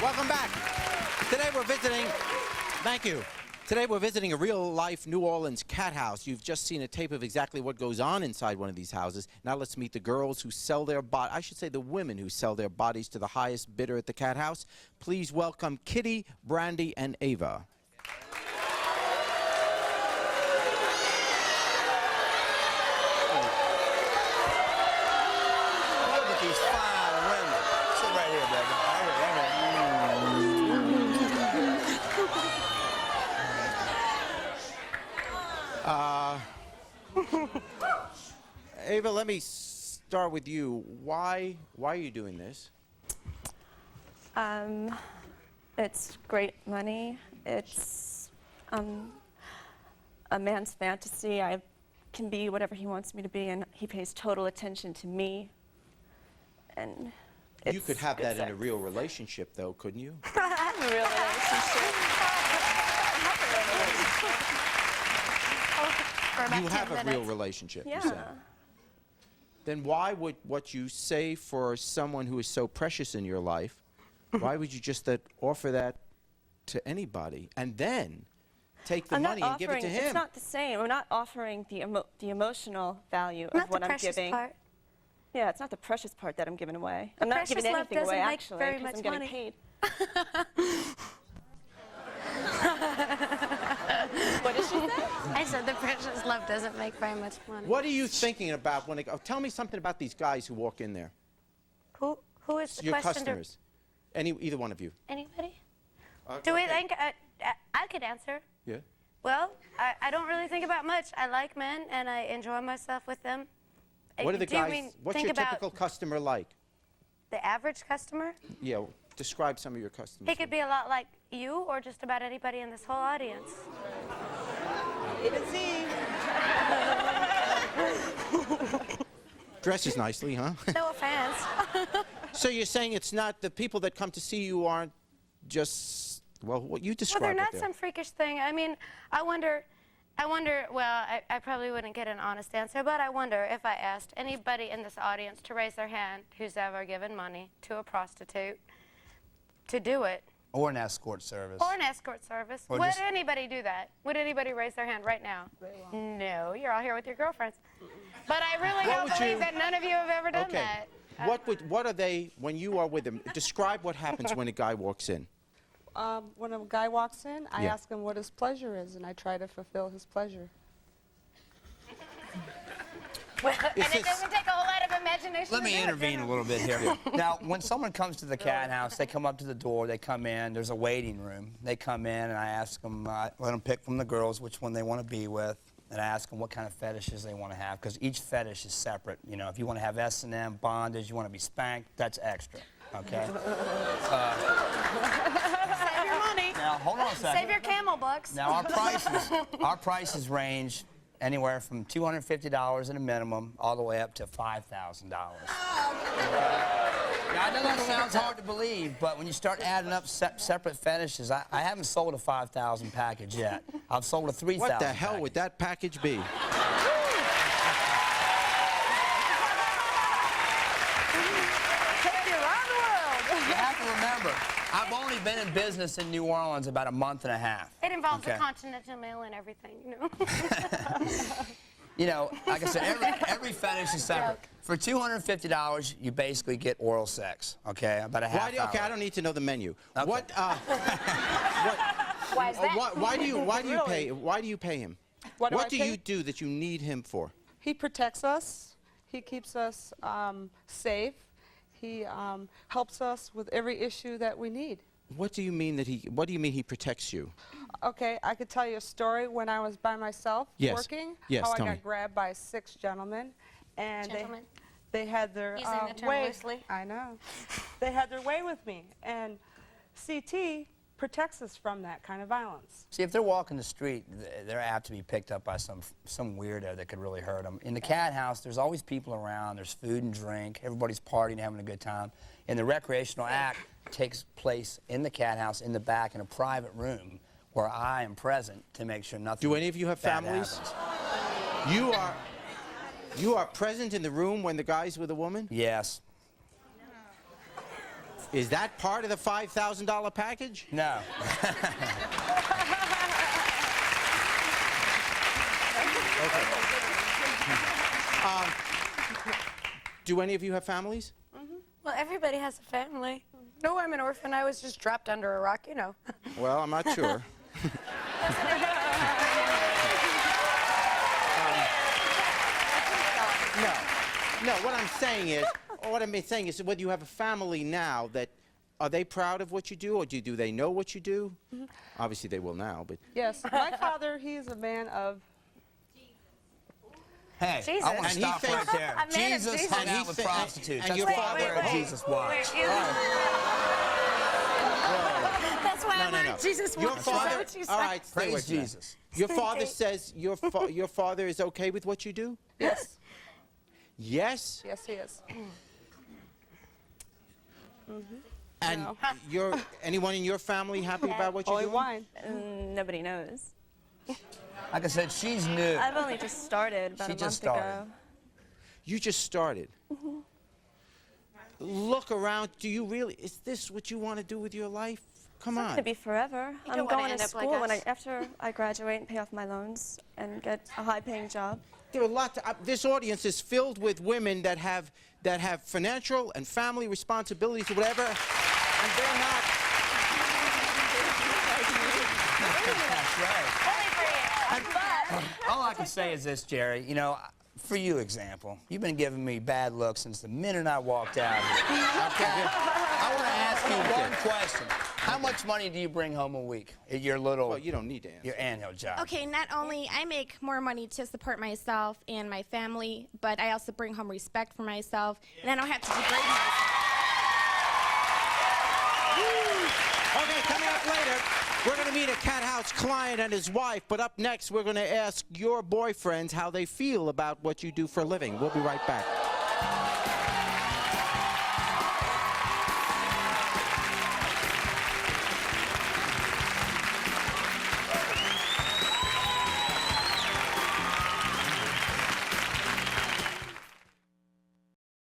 Welcome back. Today we're visiting, thank you. Today we're visiting a real-life New Orleans cat house. You've just seen a tape of exactly what goes on inside one of these houses. Now let's meet the girls who sell their I should say the women who sell their bodies to the highest bidder at the cat house. Please welcome Kitty, Brandy, and Ava. Look at these fine women. Sit right here, baby. Ava, let me start with you. Why are you doing this? It's great money. It's a man's fantasy. I can be whatever he wants me to be, and he pays total attention to me. And You could have that in a real relationship, though, couldn't you? I have a real relationship. You have a real relationship, Yeah. you say. Then why would what you say for someone who is so precious in your life, why would you just offer that to anybody and then take the money and give it to him? It's not the same. I'm not offering the emotional value of what I'm giving. Part. Yeah, it's not the precious part that I'm giving away. I'm not giving anything away, actually, because I'm getting paid. What did she say? I said the precious love doesn't make very much money. What are you thinking about when tell me something about these guys who walk in there. Who is the Your question? customers. Either one of you. Anybody? Do we okay. think I could answer? Yeah. Well, I don't really think about much. I like men and I enjoy myself with them. What are the Do you guys? mean What's think your about typical customer like? the average customer? Yeah. Describe some of your customers. He could be a lot like you or just about anybody in this whole audience. Dresses nicely, huh? No offense. So you're saying it's not the people that come to see you aren't just, well, what you described. Well, they're not there. some freakish thing. I mean, I wonder, well, I probably wouldn't get an honest answer, but I wonder if I asked anybody in this audience to raise their hand who's ever given money to a prostitute to do it. Or an escort service. Or an escort service. Or Would just- anybody do that? Would anybody raise their hand right now? No, you're all here with your girlfriends. But I really don't believe that none of you have ever done that. What are they, when you are with them, describe what happens when a guy walks in. When a guy walks in, I Yeah. ask him what his pleasure is, and I try to fulfill his pleasure. Well, and it doesn't take a whole lot of imagination. Let to me do it, intervene you a know? little bit here. Now, when someone comes to the cat house, they come up to the door, they come in, there's a waiting room. They come in, and I ask them, let them pick from the girls which one they want to be with, and I ask them what kind of fetishes they want to have, because each fetish is separate. You know, if you want to have S&M, bondage, you want to be spanked, that's extra, okay? Save your money. Now, hold on a second. Save your camel bucks. Now, our prices range anywhere from $250 at a minimum all the way up to $5,000. Now, I know that sounds hard to believe, but when you start adding up separate fetishes, I haven't sold a 5,000 package yet. I've sold a 3,000 What the hell would that package be? Take you around the world. You have to remember, I've only been in business in New Orleans about a month and a half. It involves Okay. a continental mail and everything, you know. You know, like I said, every fetish is separate. For $250, you basically get oral sex, okay? About a half hour. Okay, I don't need to know the menu. Okay. Why Why is that? why do you pay him? What do you do that you need him for? He protects us. He keeps us safe. He helps us with every issue that we need. What do you mean he protects you? Okay, I could tell you a story when I was by myself working. Yes, how I tell got me. grabbed by 6 gentlemen, and Gentlemen? they had their Using the term way. loosely. I know. They had their way with me, and CT protects us from that kind of violence. See, if they're walking the street, they're apt to be picked up by some weirdo that could really hurt them. In the cat house, there's always people around. There's food and drink. Everybody's partying, having a good time. And the recreational act takes place in the cat house, in the back, in a private room, where I am present to make sure nothing. Do any of you have bad families? happens. You are present in the room when the guy's with a woman? Yes. Is that part of the $5,000 package? No. Do any of you have families? Well, everybody has a family. No, I'm an orphan. I was just dropped under a rock, you know. Well, I'm not sure. No, what I'm saying is, whether you have a family now, that are they proud of what you do, or do they know what you do? Obviously, they will now, but Yes, my father, he is a man of. Hey, Jesus. I want to And he stop thinks- right there. A man of Jesus Jesus. hung And he out with thi- prostitutes. and That's your why father- I wear a Jesus watch. That's why I no. wear Jesus Your watch. Is that father, what you all said? right, stay away Praise from that. Jesus. Your father says your father is okay with what you do? Yes, Yes? yes, he is. And No. anyone in your family happy about what you're Only doing? wine. Nobody knows. Like I said, she's new. I've only just started about She a just month started. ago. You just started. Look around. Do you really? Is this what you want to do with your life? Come It's on. going to be forever. You I'm don't wanna going end to up like school us. after I graduate and pay off my loans and get a high-paying job. There are a lot. This audience is filled with women that have financial and family responsibilities or whatever, and they're not. That's right. Only for you. All I can say is this, Jerry. You know, for you, example, you've been giving me bad looks since the minute I walked out here. Okay? I want to ask you one question. How much money do you bring home a week at your little, Well, you don't need to answer. your anthill job? Okay, not only I make more money to support myself and my family, but I also bring home respect for myself, and I don't have to degrade myself. Okay, coming up later, we're going to meet a Cathouse client and his wife. But up next, we're going to ask your boyfriends how they feel about what you do for a living. We'll be right back.